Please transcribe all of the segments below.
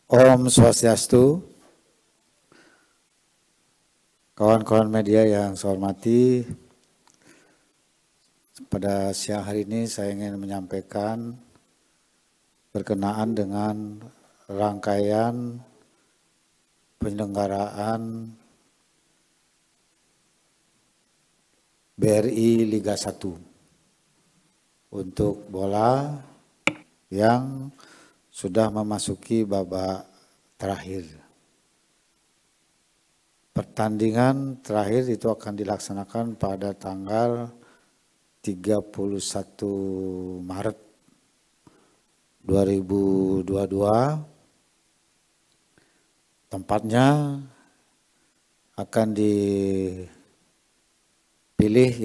Om Swastiastu, kawan-kawan media yang saya hormati, pada siang hari ini saya ingin menyampaikan berkenaan dengan rangkaian penyelenggaraan BRI Liga 1 untuk bola yang sudah memasuki babak terakhir. Pertandingan terakhir itu akan dilaksanakan pada tanggal 31 Maret 2022. Tempatnya akan dipilih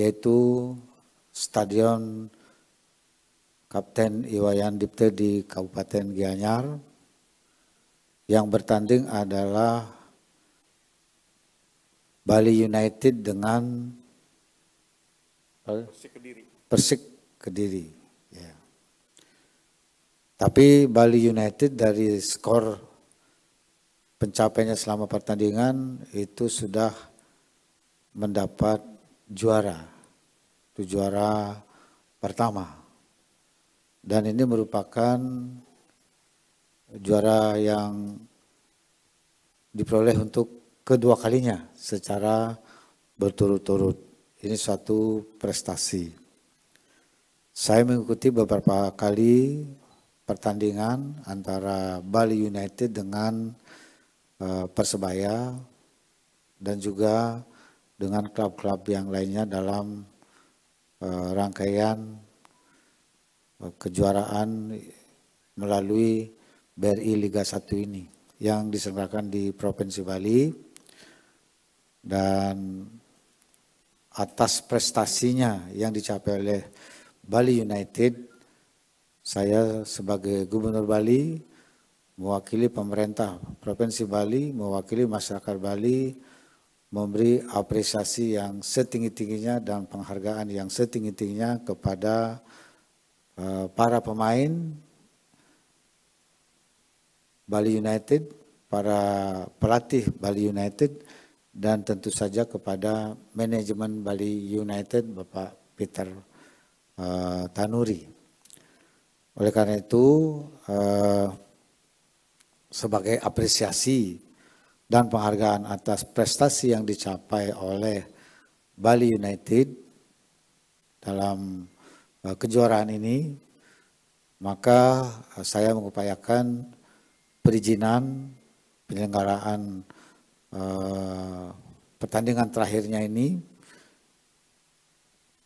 yaitu Stadion Kapten Iwayan Dipte di Kabupaten Gianyar. Yang bertanding adalah Bali United dengan Persik Kediri. Ya. Tapi Bali United dari skor pencapaiannya selama pertandingan itu sudah mendapat juara. Itu juara pertama. Dan ini merupakan juara yang diperoleh untuk kedua kalinya secara berturut-turut. Ini suatu prestasi. Saya mengikuti beberapa kali pertandingan antara Bali United dengan Persebaya dan juga dengan klub-klub yang lainnya dalam rangkaian kejuaraan melalui BRI Liga 1 ini yang diselenggarakan di Provinsi Bali. Dan atas prestasinya yang dicapai oleh Bali United, saya sebagai Gubernur Bali mewakili pemerintah Provinsi Bali, mewakili masyarakat Bali, memberi apresiasi yang setinggi-tingginya dan penghargaan yang setinggi-tingginya kepada para pemain Bali United, para pelatih Bali United, dan tentu saja kepada manajemen Bali United Bapak Peter Tanuri. Oleh karena itu, sebagai apresiasi dan penghargaan atas prestasi yang dicapai oleh Bali United dalam kejuaraan ini, maka saya mengupayakan perizinan penyelenggaraan pertandingan terakhirnya ini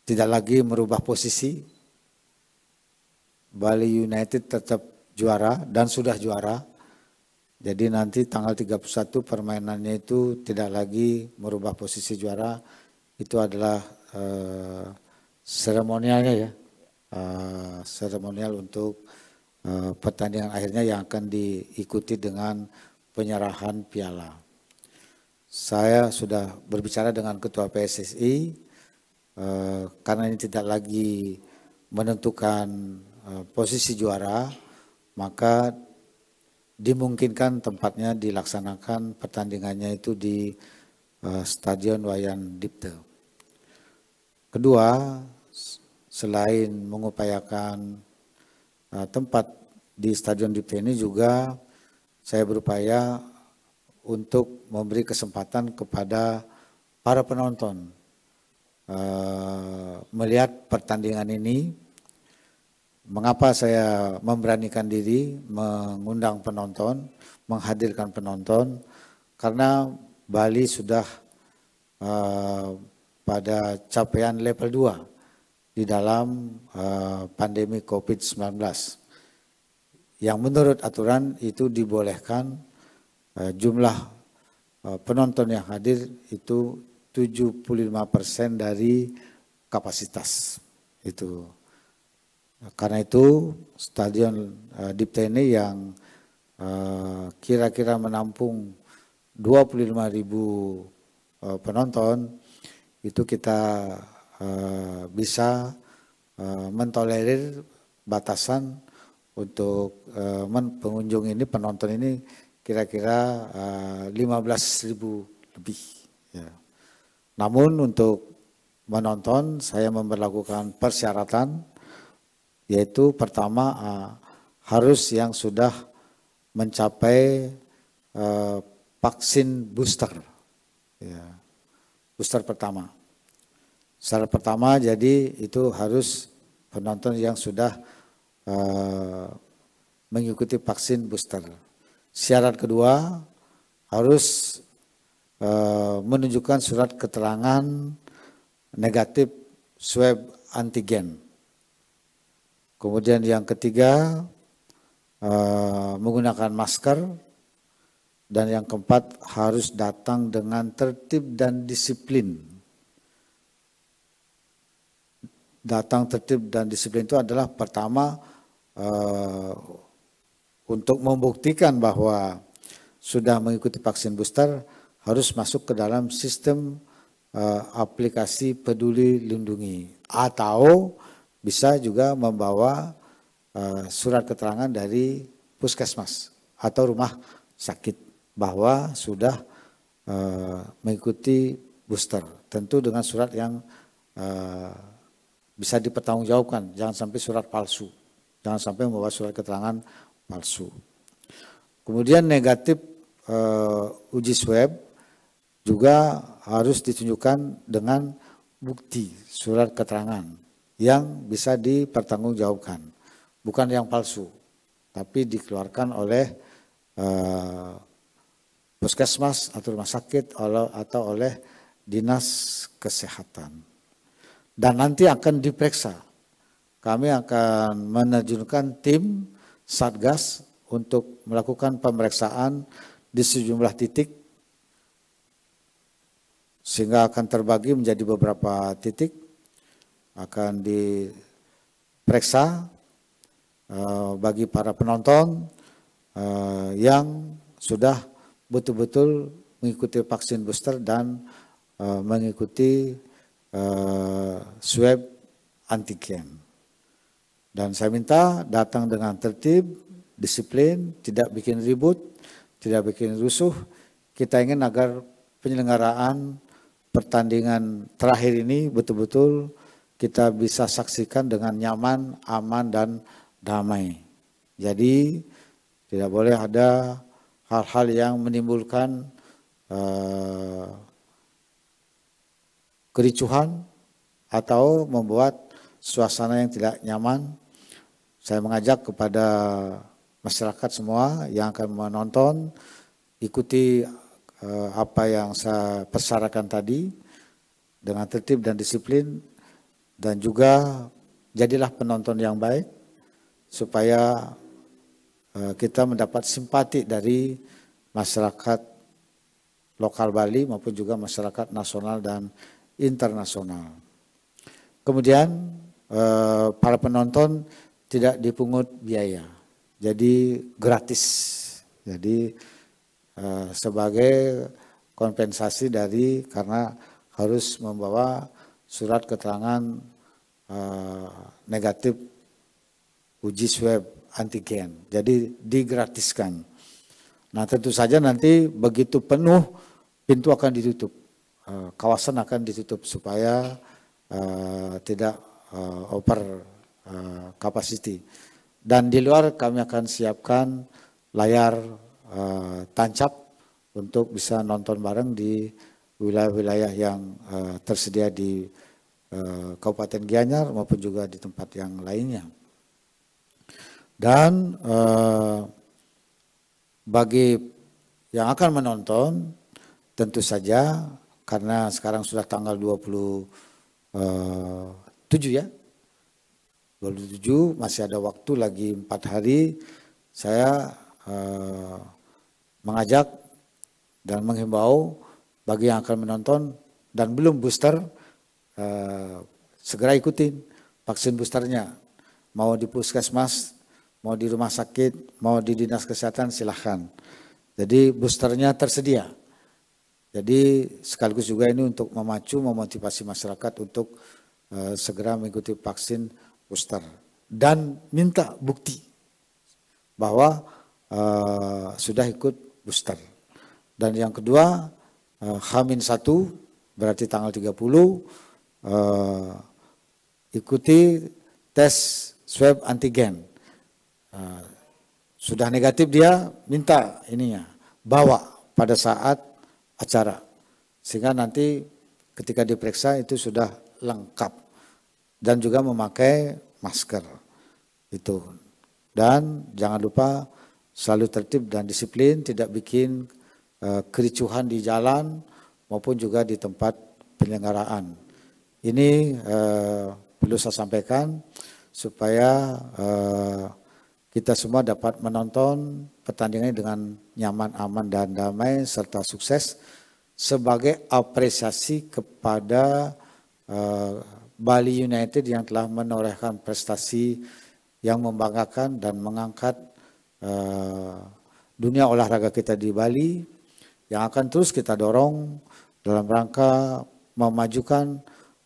tidak lagi merubah posisi. Bali United tetap juara dan sudah juara. Jadi nanti tanggal 31 permainannya itu tidak lagi merubah posisi juara. Itu adalah seremonialnya ya. Seremonial untuk pertandingan akhirnya yang akan diikuti dengan penyerahan piala. Saya sudah berbicara dengan Ketua PSSI karena ini tidak lagi menentukan posisi juara, maka dimungkinkan tempatnya dilaksanakan pertandingannya itu di Stadion Wayan Dipte. Kedua, selain mengupayakan tempat di Stadion Dipte ini, juga saya berupaya untuk memberi kesempatan kepada para penonton melihat pertandingan ini. Mengapa saya memberanikan diri mengundang penonton, menghadirkan penonton? Karena Bali sudah pada capaian level 2 di dalam pandemi COVID-19. Yang menurut aturan itu dibolehkan jumlah penonton yang hadir itu 75% dari kapasitas itu. Karena itu Stadion Dipte ini yang kira-kira menampung 25.000 penonton, itu kita bisa mentolerir batasan untuk pengunjung ini, penonton ini kira-kira 15.000 lebih. Ya. Namun untuk menonton saya memberlakukan persyaratan, yaitu pertama harus yang sudah mencapai vaksin booster. Ya. Booster pertama. Syarat pertama jadi itu harus penonton yang sudah mengikuti vaksin booster. Syarat kedua harus menunjukkan surat keterangan negatif swab antigen. Kemudian yang ketiga menggunakan masker, dan yang keempat harus datang dengan tertib dan disiplin. Datang tertib dan disiplin itu adalah pertama untuk membuktikan bahwa sudah mengikuti vaksin booster harus masuk ke dalam sistem aplikasi Peduli Lindungi, atau bisa juga membawa surat keterangan dari puskesmas atau rumah sakit bahwa sudah mengikuti booster, tentu dengan surat yang bisa dipertanggungjawabkan, jangan sampai surat palsu, jangan sampai membawa surat keterangan palsu. Kemudian negatif uji swab juga harus ditunjukkan dengan bukti surat keterangan yang bisa dipertanggungjawabkan, bukan yang palsu, tapi dikeluarkan oleh puskesmas atau rumah sakit atau oleh dinas kesehatan. Dan nanti akan diperiksa. Kami akan menerjunkan tim Satgas untuk melakukan pemeriksaan di sejumlah titik, sehingga akan terbagi menjadi beberapa titik, akan diperiksa bagi para penonton yang sudah betul-betul mengikuti vaksin booster dan mengikuti swab antigen. Dan saya minta datang dengan tertib, disiplin, tidak bikin ribut, tidak bikin rusuh. Kita ingin agar penyelenggaraan pertandingan terakhir ini betul-betul kita bisa saksikan dengan nyaman, aman, dan damai. Jadi tidak boleh ada hal-hal yang menimbulkan kericuhan atau membuat suasana yang tidak nyaman. Saya mengajak kepada masyarakat semua yang akan menonton, ikuti apa yang saya persyaratkan tadi dengan tertib dan disiplin, dan juga jadilah penonton yang baik supaya kita mendapat simpati dari masyarakat lokal Bali maupun juga masyarakat nasional dan internasional. Kemudian para penonton tidak dipungut biaya, jadi gratis. Jadi sebagai kompensasi dari karena harus membawa surat keterangan negatif uji swab antigen, jadi digratiskan. Nah tentu saja nanti begitu penuh pintu akan ditutup, kawasan akan ditutup supaya tidak over capacity. Dan di luar kami akan siapkan layar tancap untuk bisa nonton bareng di wilayah-wilayah yang tersedia di Kabupaten Gianyar maupun juga di tempat yang lainnya. Dan bagi yang akan menonton tentu saja karena sekarang sudah tanggal 27 ya, 27 masih ada waktu lagi 4 hari, saya mengajak dan menghimbau bagi yang akan menonton dan belum booster, segera ikutin vaksin boosternya. Mau di puskesmas, mau di rumah sakit, mau di dinas kesehatan silahkan. Jadi boosternya tersedia. Jadi sekaligus juga ini untuk memacu, memotivasi masyarakat untuk segera mengikuti vaksin booster. Dan minta bukti. bahwa sudah ikut booster. Dan yang kedua, H-1 berarti tanggal 30 ikuti tes swab antigen. Sudah negatif dia minta ininya, bawa pada saat acara. Sehingga nanti ketika diperiksa itu sudah lengkap. Dan juga memakai masker. Itu. Dan jangan lupa selalu tertib dan disiplin, tidak bikin kericuhan di jalan maupun juga di tempat penyelenggaraan. Ini perlu saya sampaikan supaya kita semua dapat menonton pertandingan dengan nyaman, aman, dan damai serta sukses sebagai apresiasi kepada Bali United yang telah menorehkan prestasi yang membanggakan dan mengangkat dunia olahraga kita di Bali, yang akan terus kita dorong dalam rangka memajukan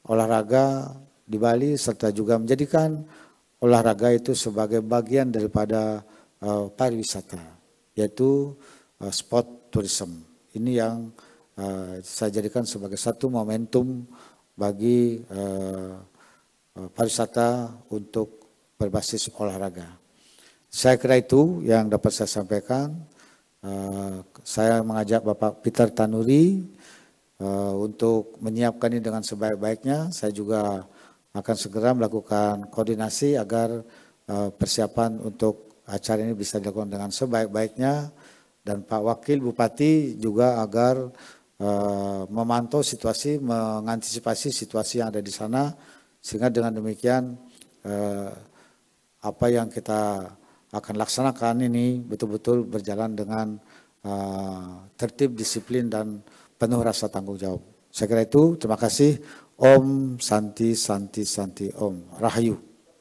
olahraga di Bali serta juga menjadikan olahraga itu sebagai bagian daripada pariwisata, yaitu sport tourism. Ini yang saya jadikan sebagai satu momentum bagi pariwisata untuk berbasis olahraga. Saya kira itu yang dapat saya sampaikan. Saya mengajak Bapak Peter Tanuri untuk menyiapkan ini dengan sebaik-baiknya. Saya juga akan segera melakukan koordinasi agar persiapan untuk acara ini bisa dilakukan dengan sebaik-baiknya, dan Pak Wakil Bupati juga agar memantau situasi, mengantisipasi situasi yang ada di sana, sehingga dengan demikian apa yang kita akan laksanakan ini betul-betul berjalan dengan tertib, disiplin, dan penuh rasa tanggung jawab. Saya kira itu. Terima kasih. Om Santi Santi Santi Om Rahayu.